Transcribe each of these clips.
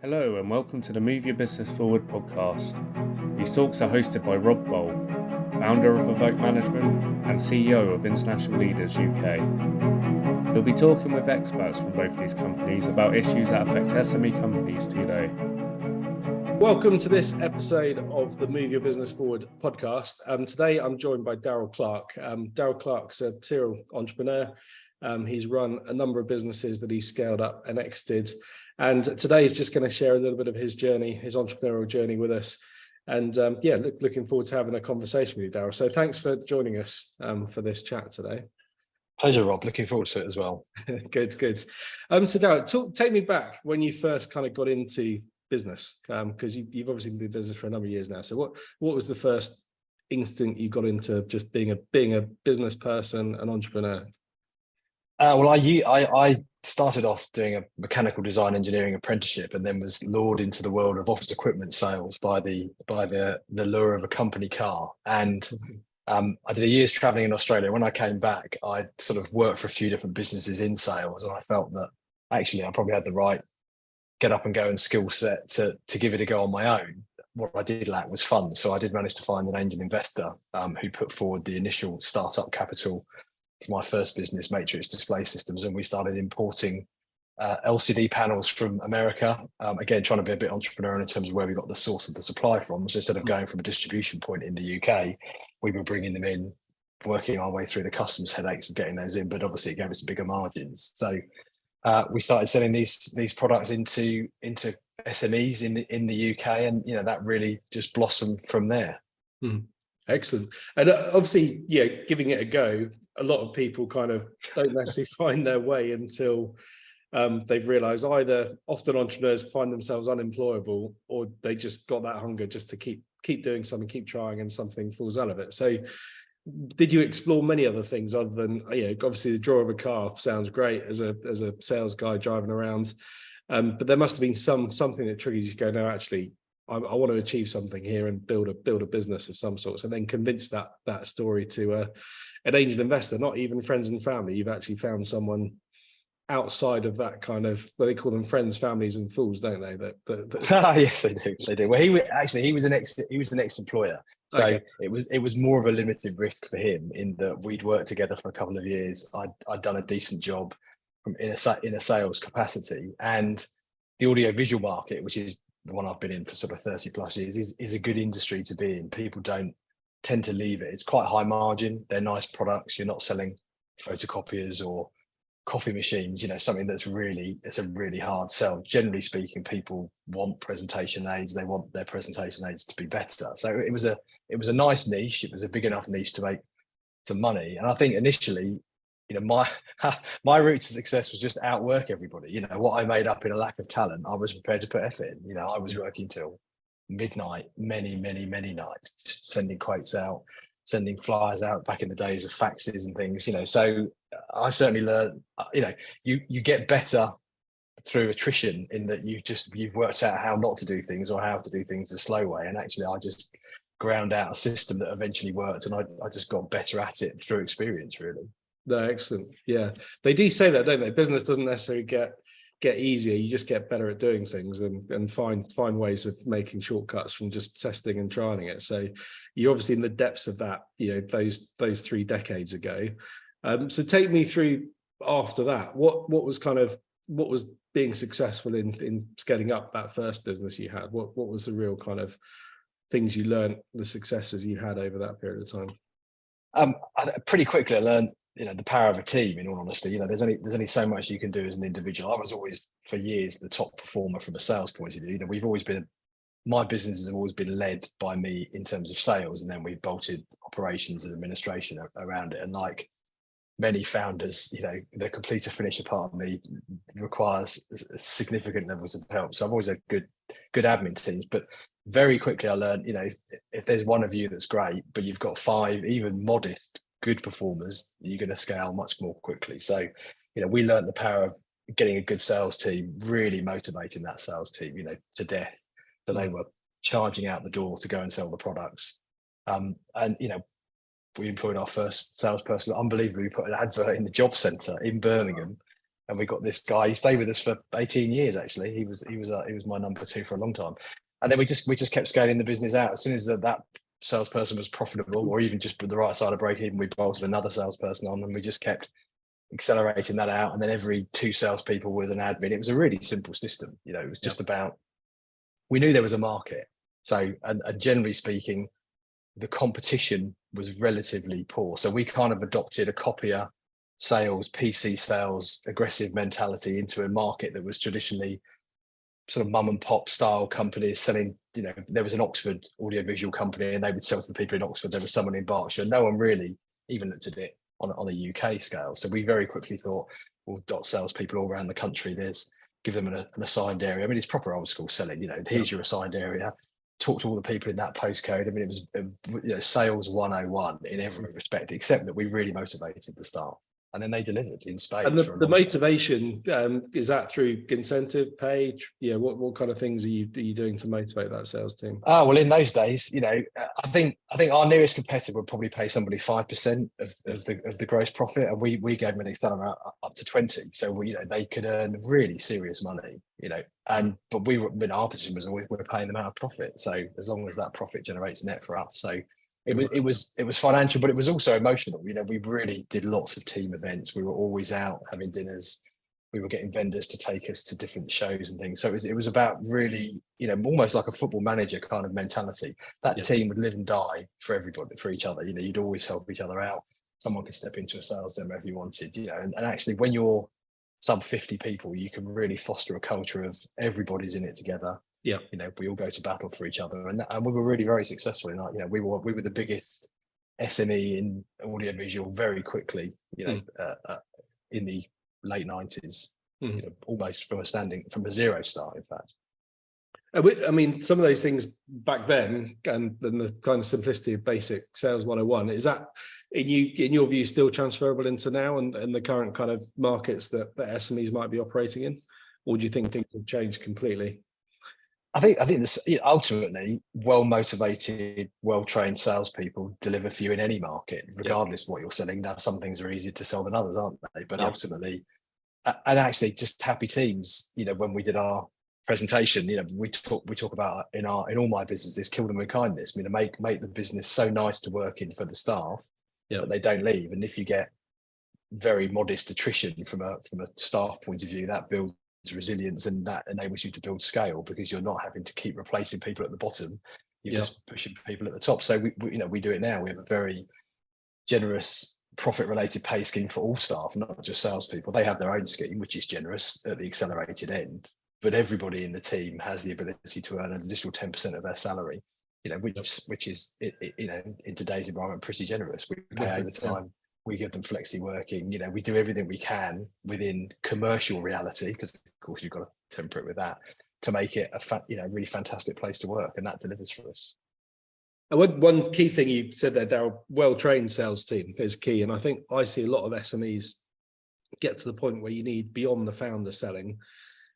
Hello and welcome to the Move Your Business Forward podcast. These talks are hosted by Rob Boll, founder of Evoke Management and CEO of International Leaders UK. We'll be talking with experts from both these companies about issues that affect SME companies today. Welcome to this episode of the Move Your Business Forward podcast. Today I'm joined by Daryl Clarke. Daryl Clarke's a serial entrepreneur. He's run a number of businesses that he's scaled up and exited. And today he's just going to share a little bit of his journey, his entrepreneurial journey with us. And looking forward to having a conversation with you, Daryl. So thanks for joining us for this chat today. Pleasure, Rob. Looking forward to it as well. Good. So Daryl, take me back when you first kind of got into business, because you've obviously been in business for a number of years now. So what was the first instinct you got into just being a business person, an entrepreneur? I started off doing a mechanical design engineering apprenticeship, and then was lured into the world of office equipment sales by the lure of a company car. And I did a year's traveling in Australia. When I came back, I sort of worked for a few different businesses in sales, and I felt that actually I probably had the right get up and go and skill set to give it a go on my own. What I did lack was funds, so I did manage to find an angel investor who put forward the initial startup capital for my first business, Matrix Display Systems, and we started importing LCD panels from America. Again, trying to be a bit entrepreneurial in terms of where we got the source of the supply from. So instead of going from a distribution point in the UK, we were bringing them in, working our way through the customs headaches of getting those in, but obviously it gave us bigger margins. So we started selling these products into SMEs in the UK, and that really just blossomed from there. Excellent. And obviously, giving it a go, a lot of people kind of don't necessarily find their way until they've realized either often entrepreneurs find themselves unemployable, or they just got that hunger just to keep doing something, keep trying, and something falls out of it. So did you explore many other things other than, obviously the draw of a car sounds great as a sales guy driving around, but there must have been something that triggers you to go, no, actually I want to achieve something here and build a business of some sort. And then convince that story to an angel investor, not even friends and family. You've actually found someone outside of that kind of, well, they call them friends, families, and fools, don't they? Yes, they do. Well, he was an ex-employer, so okay. It was more of a limited risk for him in that we'd worked together for a couple of years. I'd done a decent job in a sales capacity, and the audio-visual market, which is the one I've been in for sort of 30 plus years, is a good industry to be in. People don't tend to leave it. It's quite high margin. They're nice products. You're not selling photocopiers or coffee machines, something it's a really hard sell. Generally speaking, people want presentation aids. They want their presentation aids to be better. So it was a nice niche. It was a big enough niche to make some money. And I think initially, my route to success was just outwork everybody. What I made up in a lack of talent, I was prepared to put effort in. I was working till midnight, many nights, just sending quotes out, sending flyers out back in the days of faxes and things, so I certainly learned, you get better through attrition in that you've worked out how not to do things or how to do things the slow way. And actually I just ground out a system that eventually worked, and I just got better at it through experience, really. No, excellent. Yeah, they do say that, don't they? Business doesn't necessarily get easier. You just get better at doing things and find ways of making shortcuts from just testing and trying it. So you're obviously in the depths of that, those 3 decades ago. So take me through after that. What was being successful in scaling up that first business you had? What was the real kind of things you learned, the successes you had over that period of time? Pretty quickly I learned the power of a team, in all honesty. There's only so much you can do as an individual. I was always for years the top performer from a sales point of view. My business has always been led by me in terms of sales, and then we've bolted operations and administration around it. And like many founders, the complete or finisher part of me requires significant levels of help. So I've always had good admin teams, but very quickly I learned, if there's one of you that's great, but you've got 5 even modest good performers, you're going to scale much more quickly. So, we learned the power of getting a good sales team, really motivating that sales team, to death. So they were charging out the door to go and sell the products. And, we employed our first salesperson. Unbelievably, we put an advert in the job centre in Birmingham And we got this guy. He stayed with us for 18 years. Actually, he was my number two for a long time. And then we just kept scaling the business out. As soon as that salesperson was profitable, or even just the right side of break even, we bolted another salesperson on, and we just kept accelerating that out. And then every 2 salespeople with an admin. It was a really simple system. It was just about, we knew there was a market. So, and generally speaking, the competition was relatively poor. So we kind of adopted a copier sales, PC sales, aggressive mentality into a market that was traditionally sort of mum and pop style companies selling. There was an Oxford audiovisual company and they would sell to the people in Oxford. There was someone in Berkshire. No one really even looked at it on a UK scale. So we very quickly thought, we'll dot salespeople all around the country. Give them an assigned area. I mean, it's proper old school selling. Here's your assigned area. Talk to all the people in that postcode. I mean, it was sales 101 in every respect, except that we really motivated the staff. And then they delivered in spades. And the motivation, is that through incentive pay? What kind of things are you doing to motivate that sales team? Oh, well, in those days, I think our nearest competitor would probably pay somebody 5% of the gross profit, and we gave them an accelerator up to 20. So they could earn really serious money. But our position was always, we're paying them out of profit. So as long as that profit generates net for us, so. It was financial, but it was also emotional. We really did lots of team events. We were always out having dinners. We were getting vendors to take us to different shows and things. So it was about really, almost like a football manager kind of mentality. That team would live and die for everybody, for each other. You'd always help each other out. Someone could step into a sales demo if you wanted. And actually, when you're sub 50 people, you can really foster a culture of everybody's in it together. Yeah, we all go to battle for each other, and we were really very successful in that. We were the biggest SME in audiovisual very quickly. In the late 90s, almost from a zero start, in fact. I mean, some of those things back then, and then the kind of simplicity of basic sales 101, is that in your view still transferable into now and the current kind of markets that SMEs might be operating in, or do you think things have changed completely? I think this ultimately well-motivated, well-trained salespeople deliver for you in any market, regardless of what you're selling. Now, some things are easier to sell than others, aren't they? But ultimately, and actually, just happy teams. When we did our presentation, we talk about in all my businesses, kill them with kindness. Make the business so nice to work in for the staff that they don't leave. And if you get very modest attrition from a staff point of view, that builds resilience, and that enables you to build scale because you're not having to keep replacing people at the bottom. You're just pushing people at the top. So we do it now. We have a very generous profit related pay scheme for all staff, not just salespeople. They have their own scheme, which is generous at the accelerated end, but everybody in the team has the ability to earn an additional 10% of their salary, which is in today's environment pretty generous. We pay overtime. We give them flexi working. We do everything we can within commercial reality, because of course you've got to temper it with that, to make it a really fantastic place to work, and that delivers for us. And one key thing you said there, Daryl, well-trained sales team is key, and I think I see a lot of SMEs get to the point where you need beyond the founder selling,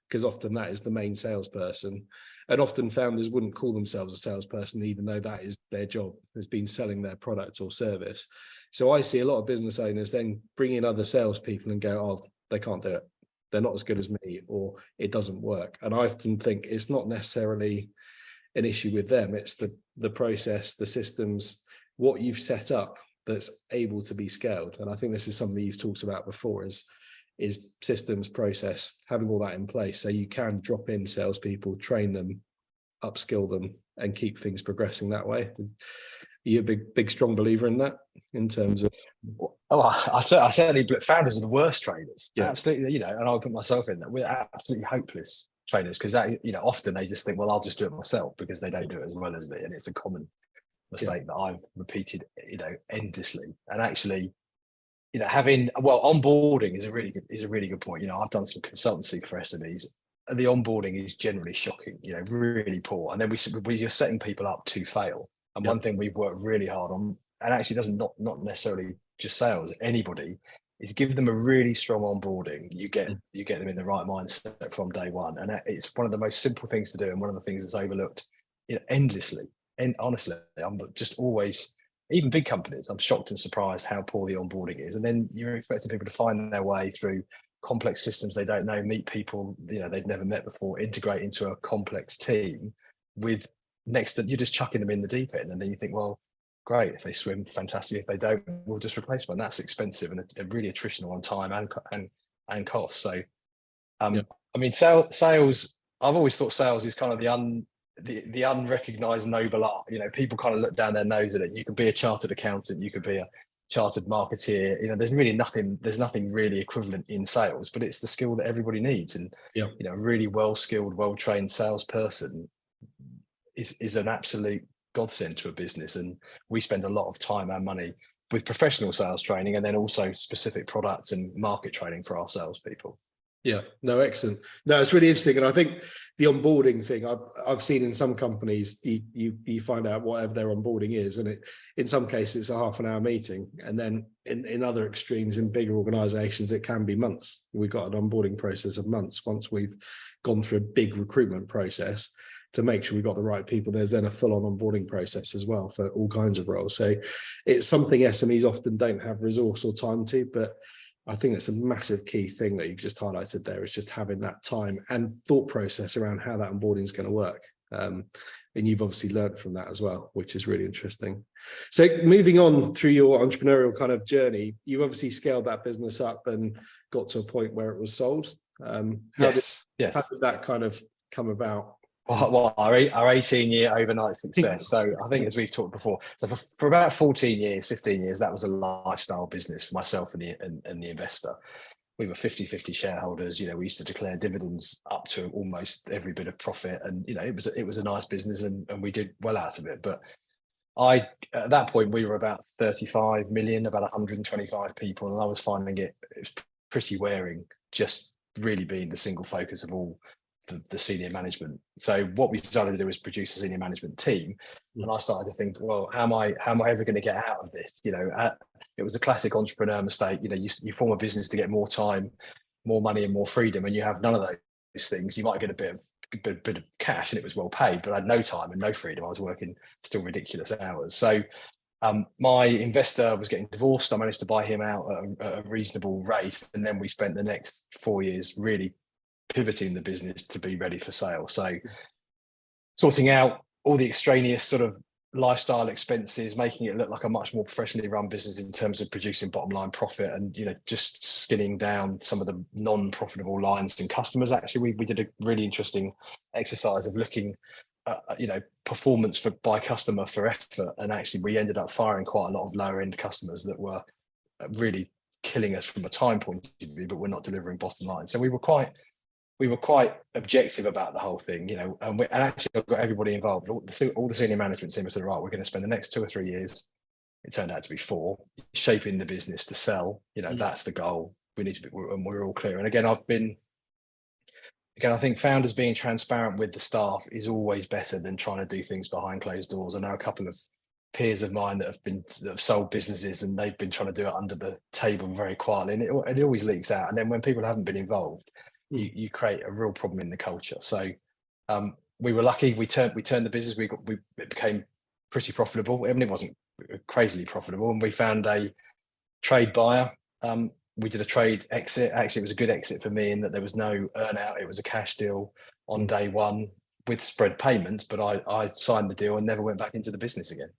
because often that is the main salesperson, and often founders wouldn't call themselves a salesperson, even though that is their job, has been selling their product or service. So I see a lot of business owners then bring in other salespeople and go, oh, they can't do it. They're not as good as me, or it doesn't work. And I often think it's not necessarily an issue with them. It's the process, the systems, what you've set up that's able to be scaled. And I think this is something you've talked about before is systems, process, having all that in place so you can drop in salespeople, train them, upskill them, and keep things progressing that way. Are you a big strong believer in that, in terms of? I certainly, founders are the worst trainers. Absolutely, and I'll put myself in that. We're absolutely hopeless trainers, because often they just think, well, I'll just do it myself, because they don't do it as well as me, and it's a common mistake that I've repeated, endlessly. And actually, onboarding is a really good point. I've done some consultancy for SMEs. The onboarding is generally shocking, really poor, and then we're setting people up to fail. And one thing we've worked really hard on, and actually doesn't not necessarily just sales, anybody, is give them a really strong onboarding. You get them in the right mindset from day one, and it's one of the most simple things to do, and one of the things that's overlooked endlessly. And honestly, I'm just always, even big companies, I'm shocked and surprised how poor the onboarding is. And then you're expecting people to find their way through complex systems they don't know, meet people, they've never met before, integrate into a complex team with you're just chucking them in the deep end. And then you think, well, great, if they swim, fantastic. If they don't, we'll just replace them. And that's expensive and really attritional on time and cost. So, I mean, sales, I've always thought sales is kind of the unrecognized noble art. People kind of look down their nose at it. You could be a chartered accountant, you could be a chartered marketeer. There's nothing really equivalent in sales, but it's the skill that everybody needs. And a really well-skilled, well-trained salesperson is an absolute godsend to a business. And we spend a lot of time and money with professional sales training, and then also specific products and market training for our salespeople. Yeah, no, excellent. No, it's really interesting. And I think the onboarding thing, I've seen in some companies, you find out whatever their onboarding is, and in some cases it's a half an hour meeting. And then in other extremes, in bigger organizations, it can be months. We've got an onboarding process of months. Once we've gone through a big recruitment process to make sure we've got the right people, there's then a full-on onboarding process as well for all kinds of roles. So it's something SMEs often don't have resource or time to, but I think it's a massive key thing that you've just highlighted there, is just having that time and thought process around how that onboarding is going to work. And you've obviously learned from that as well, which is really interesting. So moving on through your entrepreneurial kind of journey, you obviously scaled that business up and got to a point where it was sold. How did that kind of come about? Well, our 18-year overnight success. So I think, as we've talked before, so for about 15 years, that was a lifestyle business for myself and the investor. We were 50-50 shareholders. We used to declare dividends up to almost every bit of profit. And, it was a nice business and we did well out of it. But at that point, we were about 35 million, about 125 people. And I was finding it was pretty wearing, just really being the single focus of all the senior management. So what we decided to do was produce a senior management team. And I started to think, well, how am I ever going to get out of this? It was a classic entrepreneur mistake. You form a business to get more time, more money, and more freedom, and you have none of those things. You might get a bit of cash, and it was well paid, but I had no time and no freedom. I was working still ridiculous hours. So my investor was getting divorced. I managed to buy him out at a reasonable rate, and then we spent the next 4 years really pivoting the business to be ready for sale. So sorting out all the extraneous sort of lifestyle expenses, making it look like a much more professionally run business in terms of producing bottom line profit, and just skinning down some of the non-profitable lines and customers. Actually, we did a really interesting exercise of looking at performance by customer for effort, and actually we ended up firing quite a lot of lower end customers that were really killing us from a time point of view, but we're not delivering bottom line. So we were quite objective about the whole thing, and actually I've got everybody involved. All the senior management team said, right, we're going to spend the next 2 or 3 years, it turned out to be 4, shaping the business to sell. That's the goal. We need to be, and we're all clear. And again, I think founders being transparent with the staff is always better than trying to do things behind closed doors. I know a couple of peers of mine that have sold businesses, and they've been trying to do it under the table very quietly, and it always leaks out. And then when people haven't been involved, you create a real problem in the culture. So we were lucky. We turned the business. It became pretty profitable. I mean, it wasn't crazily profitable, and we found a trade buyer. We did a trade exit. Actually, it was a good exit for me in that there was no earn-out. It was a cash deal on day one with spread payments, but I signed the deal and never went back into the business again.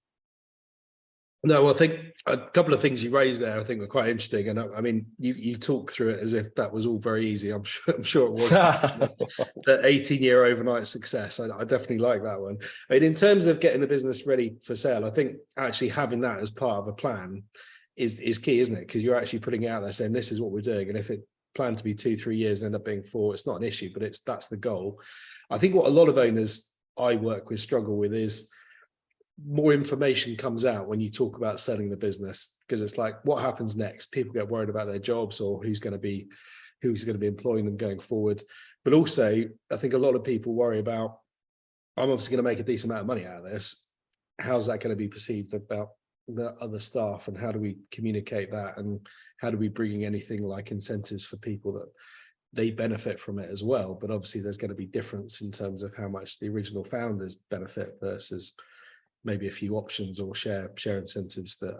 No, I think a couple of things you raised there, I think, were quite interesting. And I mean, you talk through it as if that was all very easy. I'm sure it was. The 18-year overnight success. I definitely like that one. I mean, in terms of getting the business ready for sale, I think actually having that as part of a plan is key, isn't it? Because you're actually putting it out there saying, this is what we're doing. And if it planned to be 2-3 years and end up being 4, it's not an issue, but that's the goal. I think what a lot of owners I work with struggle with is more information comes out when you talk about selling the business, because it's like, what happens next? People get worried about their jobs or who's going to be employing them going forward. But also, I think a lot of people worry about, I'm obviously going to make a decent amount of money out of this. How's that going to be perceived about the other staff, and how do we communicate that, and how do we bring anything like incentives for people that they benefit from it as well? But obviously there's going to be difference in terms of how much the original founders benefit versus maybe a few options or share incentives that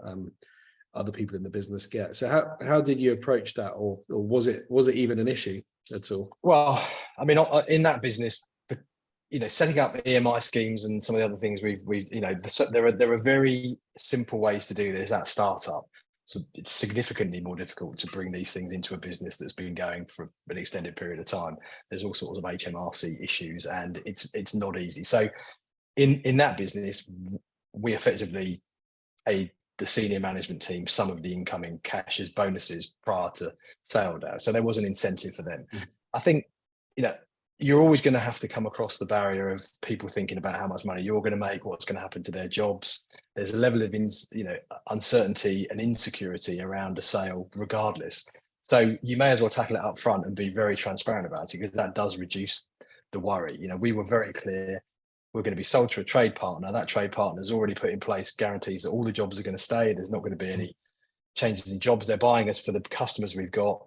other people in the business get. So how did you approach that, or was it even an issue at all? Well, I mean, in that business, setting up EMI schemes and some of the other things there are very simple ways to do this at startup. So it's significantly more difficult to bring these things into a business that's been going for an extended period of time. There's all sorts of HMRC issues, and it's not easy. So in that business, we effectively paid the senior management team some of the incoming cash as bonuses prior to sale day. So there was an incentive for them. I think, you're always going to have to come across the barrier of people thinking about how much money you're going to make, what's going to happen to their jobs. There's a level of uncertainty and insecurity around a sale regardless. So you may as well tackle it up front and be very transparent about it, because that does reduce the worry. We were very clear, we're going to be sold to a trade partner. That trade partner has already put in place guarantees that all the jobs are going to stay. There's not going to be any changes in jobs. They're buying us for the customers we've got.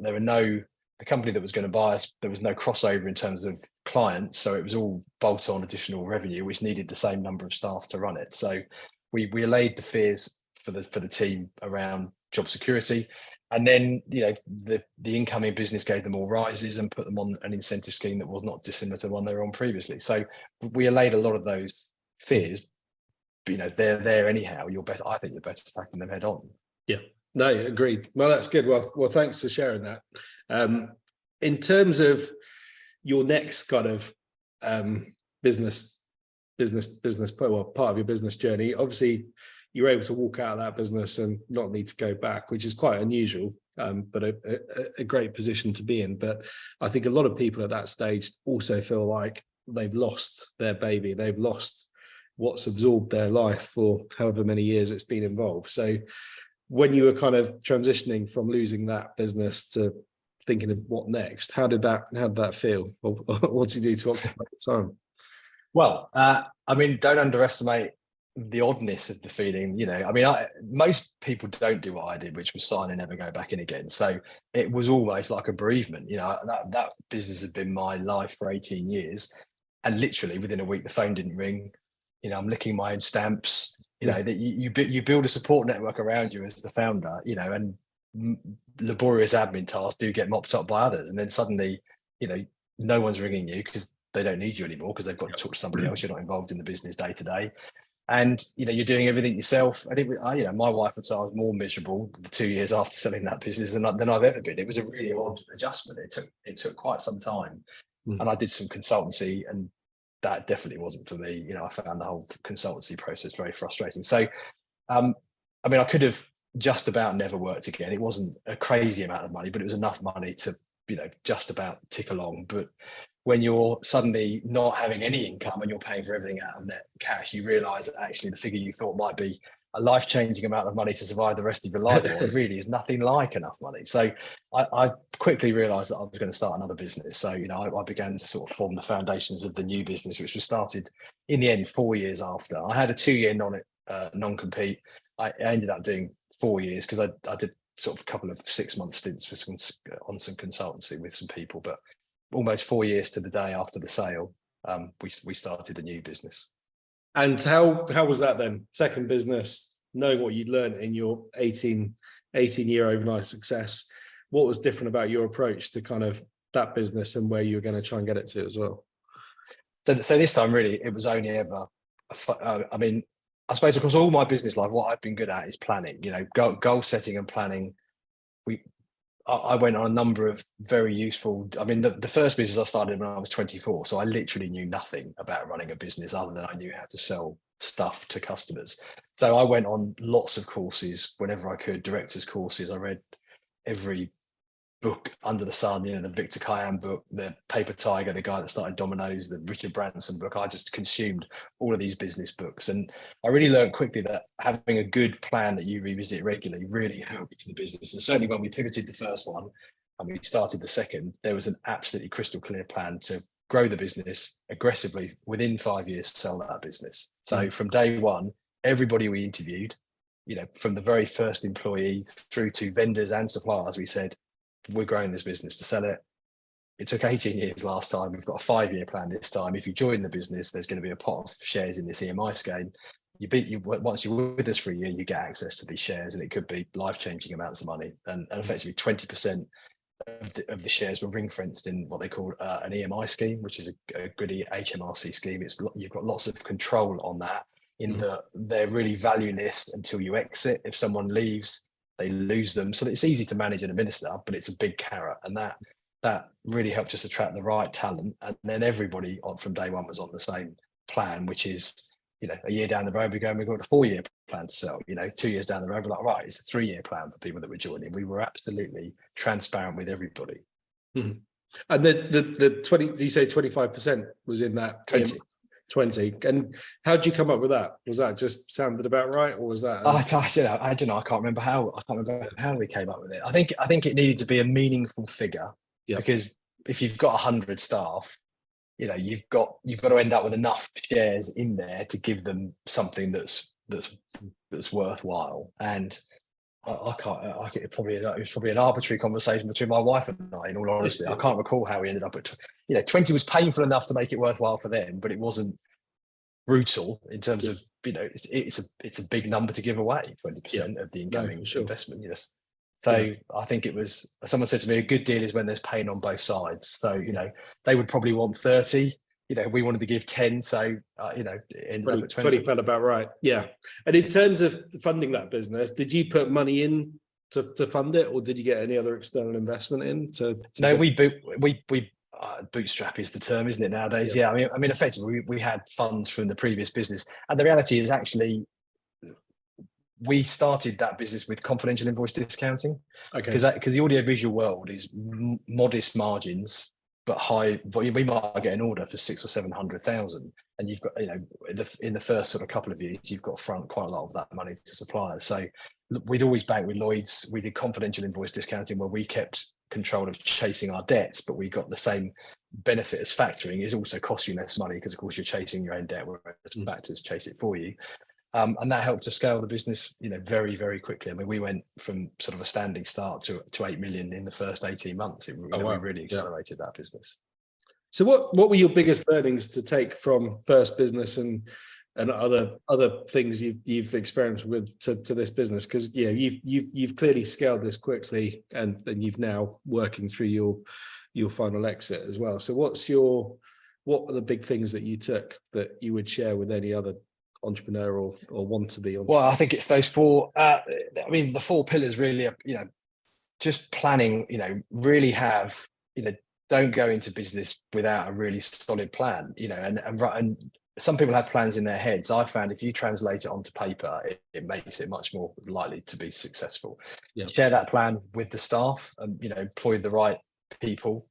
The company that was going to buy us, there was no crossover in terms of clients. So it was all bolt-on additional revenue, which needed the same number of staff to run it. So we allayed the fears for the team around job security. And then, the incoming business gave them all rises and put them on an incentive scheme that was not dissimilar to the one they were on previously. So we allayed a lot of those fears. But, they're there anyhow. I think you're better tackling them head on. Yeah. No, agreed. Well, that's good. Well, thanks for sharing that. In terms of your next kind of business, part of your business journey, obviously you're able to walk out of that business and not need to go back, which is quite unusual, but a great position to be in. But I think a lot of people at that stage also feel like they've lost their baby. They've lost what's absorbed their life for however many years it's been involved. So when you were kind of transitioning from losing that business to thinking of what next, how did that feel? Or what did you do to occupy the time? Well, don't underestimate the oddness of the feeling. Most people don't do what I did, which was sign and never go back in again. So it was almost like a bereavement. That business had been my life for 18 years, and literally within a week the phone didn't ring. I'm licking my own stamps. That you build a support network around you as the founder, and laborious admin tasks do get mopped up by others. And then suddenly, no one's ringing you because they don't need you anymore, because they've got to talk to somebody else. You're not involved in the business day to day. And, you're doing everything yourself. And my wife would say I was more miserable the 2 years after selling that business than I've ever been. It was a really odd adjustment. It took quite some time. And I did some consultancy, and that definitely wasn't for me. I found the whole consultancy process very frustrating. So, I could have just about never worked again. It wasn't a crazy amount of money, but it was enough money to, just about tick along. But when you're suddenly not having any income and you're paying for everything out of net cash, you realise that actually the figure you thought might be a life-changing amount of money to survive the rest of your life on really is nothing like enough money. So I quickly realised that I was going to start another business. So, I began to sort of form the foundations of the new business, which was started in the end 4 years after. I had a 2-year non-compete. I ended up doing 4 years because I did sort of a couple of 6-month stints on some consultancy with some people, but almost 4 years to the day after the sale, we started the new business. And how was that then? Second business, knowing what you'd learned in your 18-year overnight success, what was different about your approach to kind of that business and where you were going to try and get it to as well? So this time, really, it was only ever, I suppose across all my business life, what I've been good at is planning, goal setting and planning. I went on a number of very useful, the first business I started when I was 24. So I literally knew nothing about running a business other than I knew how to sell stuff to customers. So I went on lots of courses whenever I could, directors courses. I read every book under the sun, the Victor Kiam book, the Paper Tiger, the guy that started Domino's, the Richard Branson book. I just consumed all of these business books. And I really learned quickly that having a good plan that you revisit regularly really helped the business. And certainly when we pivoted the first one and we started the second, there was an absolutely crystal clear plan to grow the business aggressively within 5 years to sell that business. So from day one, everybody we interviewed, from the very first employee through to vendors and suppliers, we said, we're growing this business to sell it. It took 18 years last time. We've got a 5-year plan this time. If you join the business, there's going to be a pot of shares in this EMI scheme. once you're with us for a year, you get access to these shares, and it could be life-changing amounts of money. And effectively 20% of the shares were ring-fenced in what they call an EMI scheme, which is a good HMRC scheme. You've got lots of control on that, in that they're really valueless until you exit. If someone leaves, they lose them. So it's easy to manage and administer, but it's a big carrot. And that really helped us attract the right talent. And then everybody from day one was on the same plan, which is, a year down the road, we've got a 4-year plan to sell. 2 years down the road, we're like, right, it's a 3-year plan for people that were joining. We were absolutely transparent with everybody. And the 20, do you say 25% was in that 20? And how did you come up with that? Was that just sounded about right, or was that? I can't remember how we came up with it. I think it needed to be a meaningful figure, because if you've got 100 staff, you've got to end up with enough shares in there to give them something that's worthwhile. And it was probably an arbitrary conversation between my wife and I, in all honesty. I can't recall how we ended up at 20 was painful enough to make it worthwhile for them, but it wasn't brutal in terms of, it's a big number to give away, 20% of the incoming investment. Yes. So I think it was, someone said to me, a good deal is when there's pain on both sides. So, they would probably want 30, we wanted to give 10. So, it ended up at 20. 20 felt about right. Yeah. And in terms of funding that business, did you put money in to fund it, or did you get any other external investment in No, we bootstrap is the term, isn't it, nowadays? Yeah. I mean, effectively, we had funds from the previous business. And the reality is, actually, we started that business with confidential invoice discounting, because the audiovisual world is modest margins but high volume. We might get an order for 600,000 or 700,000, and you've got, in the first sort of couple of years, you've got to front quite a lot of that money to suppliers. So we'd always bank with Lloyd's. We did confidential invoice discounting, where we kept control of chasing our debts, but we got the same benefit as factoring. It also costs you less money, because of course you're chasing your own debt, whereas factors chase it for you. And that helped to scale the business, very, very quickly. I mean, we went from sort of a standing start to 8 million in the first 18 months. We really accelerated that business. So what were your biggest learnings to take from first business and other things you've experienced with to this business? Because you've clearly scaled this quickly, and you've now working through your final exit as well. So what are the big things that you took that you would share with any other entrepreneur or want to be entrepreneur? Well, I think it's those 4. The 4 pillars really are, just planning. Really have, don't go into business without a really solid plan. And some people have plans in their heads. I found if you translate it onto paper, it makes it much more likely to be successful. Share that plan with the staff, and employ the right people.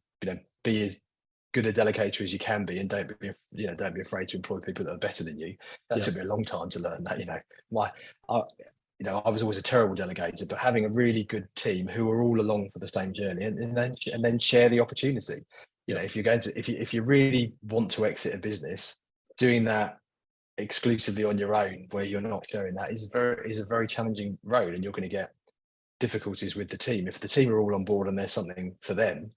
Be as good a delegator as you can be, and don't be afraid to employ people that are better than you. That took me a long time to learn that. I was always a terrible delegator, but having a really good team who are all along for the same journey, and then share the opportunity. If you really want to exit a business, doing that exclusively on your own, where you're not sharing that, is a very challenging road, and you're going to get difficulties with the team. If the team are all on board and there's something for them,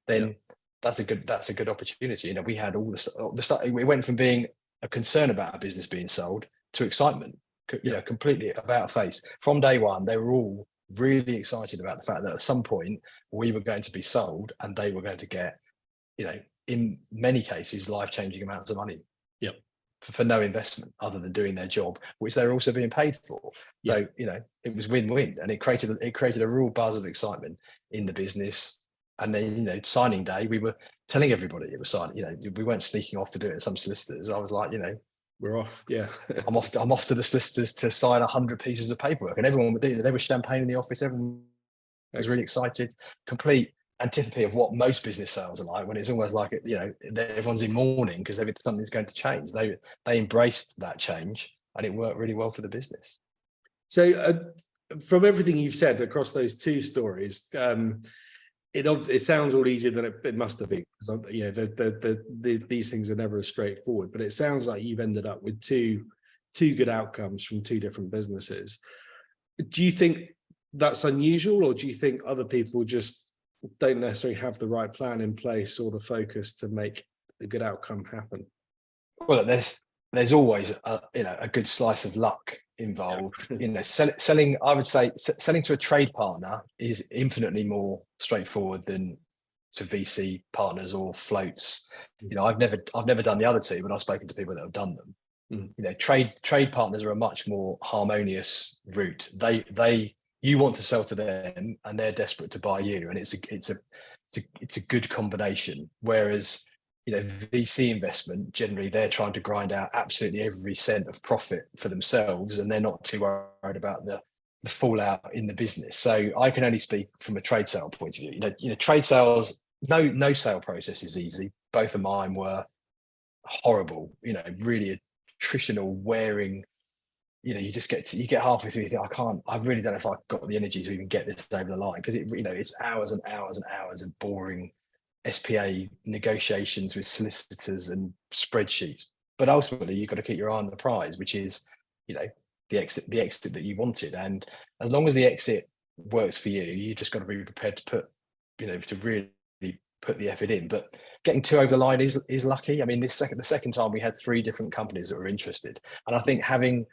then that's a good opportunity. We had all the stuff. We went from being a concern about a business being sold to excitement, completely about face. From day one, they were all really excited about the fact that at some point we were going to be sold, and they were going to get, in many cases, life-changing amounts of money. For no investment other than doing their job, which they were also being paid for. So, it was win-win, and it created a real buzz of excitement in the business. And then, signing day, we were telling everybody it was signing. We weren't sneaking off to do it at some solicitors. I was like, we're off. Yeah. I'm off to the solicitors to sign 100 pieces of paperwork, and everyone would do it. There was champagne in the office. Everyone was really excited. Complete antipathy of what most business sales are like, when it's almost like everyone's in mourning because something's going to change. They embraced that change, and it worked really well for the business. So from everything you've said across those 2 stories, it sounds all easier than it must have been, because these things are never as straightforward. But it sounds like you've ended up with two good outcomes from 2 different businesses. Do you think that's unusual, or do you think other people just don't necessarily have the right plan in place or the focus to make a good outcome happen? Well, there's there's always a good slice of luck involved. Selling, I would say, selling to a trade partner is infinitely more straightforward than to VC partners or floats. I've never done the other two, but I've spoken to people that have done them. Trade partners are a much more harmonious route. You want to sell to them, and they're desperate to buy you, and it's a good combination. Whereas VC investment, generally they're trying to grind out absolutely every cent of profit for themselves, and they're not too worried about the fallout in the business. So I can only speak from a trade sale point of view. Trade sales, no sale process is easy. Both of mine were horrible. Really attritional, wearing. You just get halfway through, you think, I really don't know if I've got the energy to even get this over the line, because it's hours and hours and hours of boring SPA negotiations with solicitors and spreadsheets. But ultimately, you've got to keep your eye on the prize, which is, the exit that you wanted. And as long as the exit works for you, you just got to be prepared to put, to really put the effort in. But getting two over the line is lucky. I mean, the second time we had 3 different companies that were interested, and I think having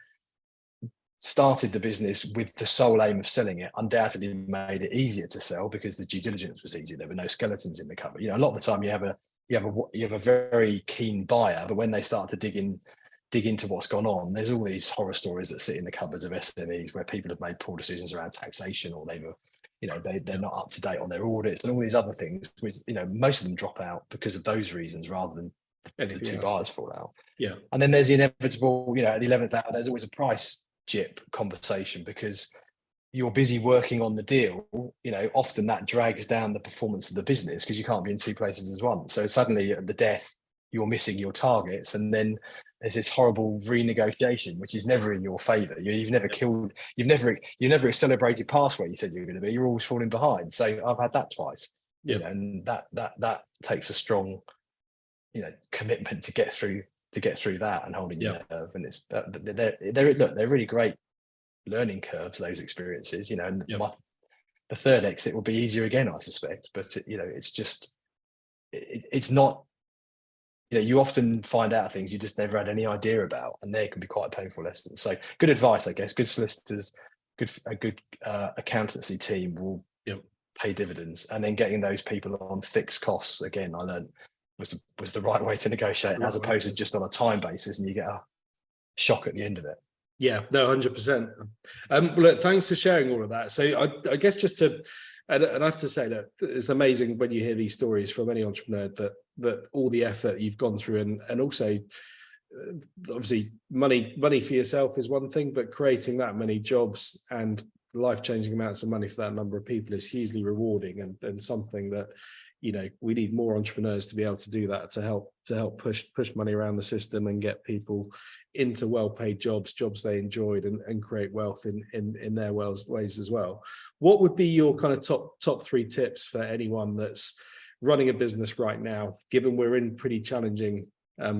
started the business with the sole aim of selling it undoubtedly made it easier to sell, because the due diligence was easier. There were no skeletons in the cupboard. A lot of the time you have a very keen buyer, but when they start to dig into what's gone on, there's all these horror stories that sit in the cupboards of SMEs where people have made poor decisions around taxation, or they're not up to date on their audits and all these other things, which most of them drop out because of those reasons rather than the two buyers fall out. Yeah. And then there's the inevitable, at the 11th hour, there's always a price jip conversation, because you're busy working on the deal. Often that drags down the performance of the business, because you can't be in 2 places as one. So suddenly at the death, you're missing your targets, and then there's this horrible renegotiation, which is never in your favor. You've never celebrated past where you said you were going to be. You're always falling behind. So I've had that twice. And that takes a strong commitment to get through that and holding your nerve. And it's they're really great learning curves, those experiences. And the third exit will be easier again, I suspect. But it's just it's not. You often find out things you just never had any idea about, and they can be quite painful lessons. So good advice, I guess. Good solicitors, a good accountancy team will pay dividends, and then getting those people on fixed costs, again, I learned was the right way to negotiate, as opposed to just on a time basis, and you get a shock at the end of it. Yeah, no, 100%. Look, thanks for sharing all of that. So I guess just to, and I have to say that it's amazing when you hear these stories from any entrepreneur that all the effort you've gone through, and also obviously money for yourself is one thing, but creating that many jobs and life-changing amounts of money for that number of people is hugely rewarding, and something that we need more entrepreneurs to be able to do that, to help push money around the system and get people into well-paid jobs they enjoyed, and create wealth in their ways as well. What would be your kind of top 3 tips for anyone that's running a business right now, given we're in pretty challenging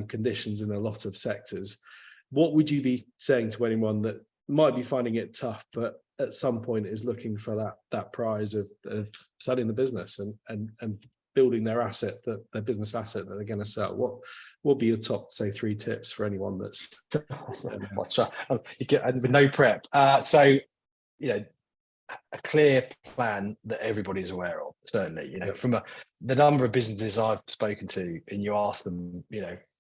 conditions in a lot of sectors? What would you be saying to anyone that might be finding it tough, but at some point is looking for that prize of selling the business and building their business asset that they're going to sell? What will be your top, say, 3 tips for anyone that's you get with no prep? So a clear plan that everybody's aware of, certainly. From the number of businesses I've spoken to, and you ask them,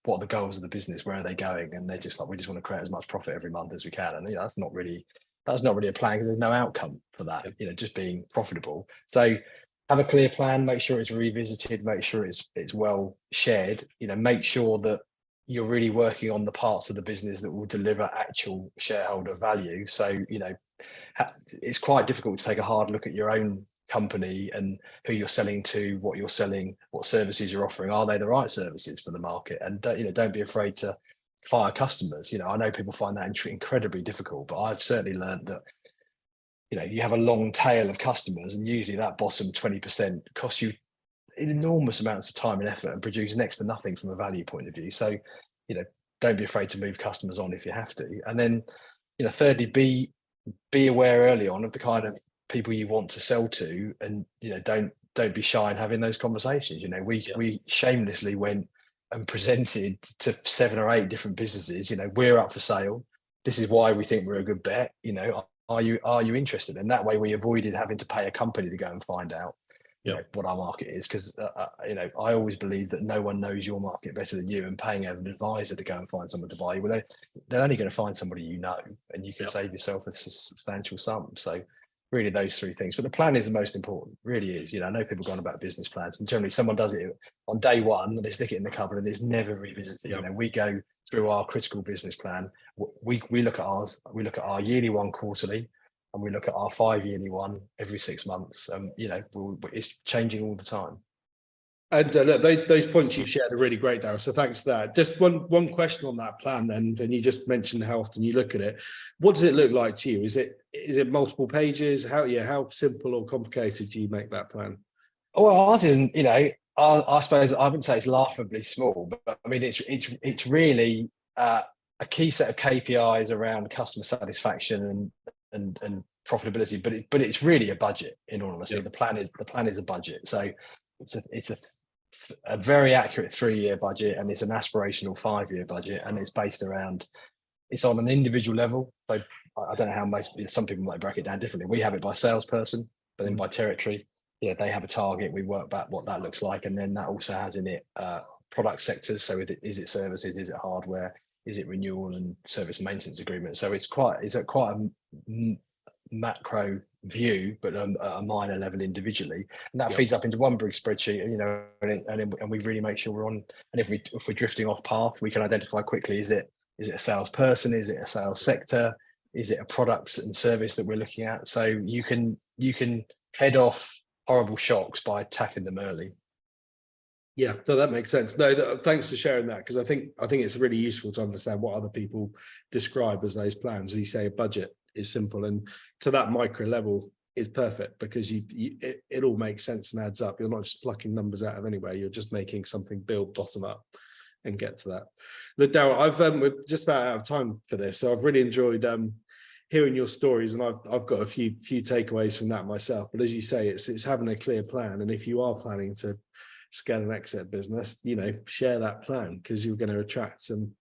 what are the goals of the business, where are they going, and they're just like, we just want to create as much profit every month as we can. And that's not really a plan, because there's no outcome for that. Just being profitable. So have a clear plan, make sure it's revisited, make sure it's well shared, make sure that you're really working on the parts of the business that will deliver actual shareholder value. So it's quite difficult to take a hard look at your own company and who you're selling to, what you're selling, what services you're offering. Are they the right services for the market? And don't be afraid to fire customers. I know people find that incredibly difficult, but I've certainly learned that you have a long tail of customers, and usually that bottom 20% costs you enormous amounts of time and effort and produce next to nothing from a value point of view. So don't be afraid to move customers on if you have to. And then thirdly, be aware early on of the kind of people you want to sell to, and don't be shy in having those conversations. We shamelessly went and presented to 7 or 8 different businesses, we're up for sale. This is why we think we're a good bet. Are you interested? And that way we avoided having to pay a company to go and find out what our market is, because I always believe that no one knows your market better than you, and paying an advisor to go and find someone to buy you, well, they're only going to find somebody and you can save yourself a substantial sum. So really those 3 things, but the plan is the most important, really is. I know people go on about business plans, and generally someone does it on day one and they stick it in the cupboard and there's never revisited. We go through our critical business plan. We look at ours, we look at our yearly one quarterly, and we look at our 5-yearly one every 6 months. It's changing all the time. And look, those points you've shared are really great, Daryl. So thanks for that. Just one question on that plan then. And you just mentioned how often you look at it. What does it look like to you? Is it multiple pages? How simple or complicated do you make that plan? Well, ours isn't. I suppose I wouldn't say it's laughably small, but I mean it's really a key set of KPIs around customer satisfaction and profitability. But it's really a budget. In all honesty, the plan is a budget. So it's a very accurate 3-year budget, and it's an aspirational 5-year budget, and it's on an individual level. So I don't know how some people might break it down differently. We have it by salesperson, but then by territory, they have a target. We work back what that looks like, and then that also has in it product sectors. So is it services? Is it hardware? Is it renewal and service maintenance agreement? So it's quite a macro view, but a minor level individually, and that feeds up into one big spreadsheet. And we really make sure we're on. And if we're drifting off path, we can identify quickly: is it a salesperson? Is it a sales sector? Is it a products and service that we're looking at? So you can head off horrible shocks by tackling them early. Yeah, so that makes sense. No, thanks for sharing that, because I think it's really useful to understand what other people describe as those plans. As you say, a budget is simple, and to that micro level is perfect, because it all makes sense and adds up. You're not just plucking numbers out of anywhere. You're just making something build bottom up and get to that. Look, Daryl, we're just about out of time for this, so I've really enjoyed hearing your stories, and I've got a few takeaways from that myself. But as you say, it's having a clear plan, and if you are planning to scale an exit business, share that plan, because you're going to attract some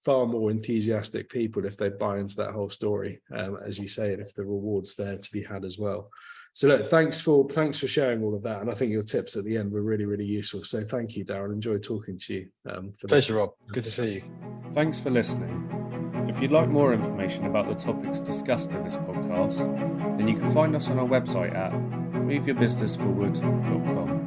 far more enthusiastic people if they buy into that whole story, as you say, and if the reward's there to be had as well. So look, thanks for sharing all of that, and I think your tips at the end were really, really useful. So thank you, Daryl. Enjoyed talking to you. Pleasure, Rob. Good to see you. Thanks for listening. If you'd like more information about the topics discussed in this podcast, then you can find us on our website at moveyourbusinessforward.com.